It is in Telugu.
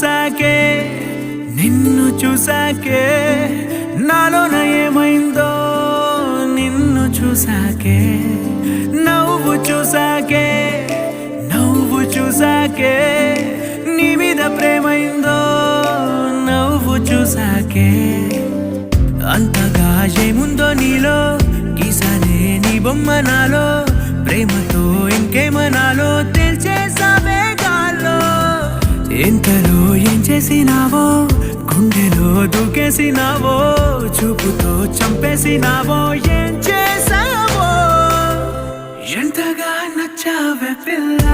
చూసాకే నిన్ను చూసాకే నాలోన ఏమైందో నిన్ను చూసాకే నవ్వు చూసాకే నీ మీద ప్రేమైందో నవ్వు చూసాకే అంతగా ఏముందో నీలో గీసానే నీ బొమ్మ నాలో ప్రేమతో ఇంకేమనాలో తెలిచేసావే గాల్లో ఎంతలో ఏం చేసినావో గుండెలో దూకేసినావో చూపుతో చంపేసినావో ఏం చేసావో ఎంతగా నచ్చావే పిల్ల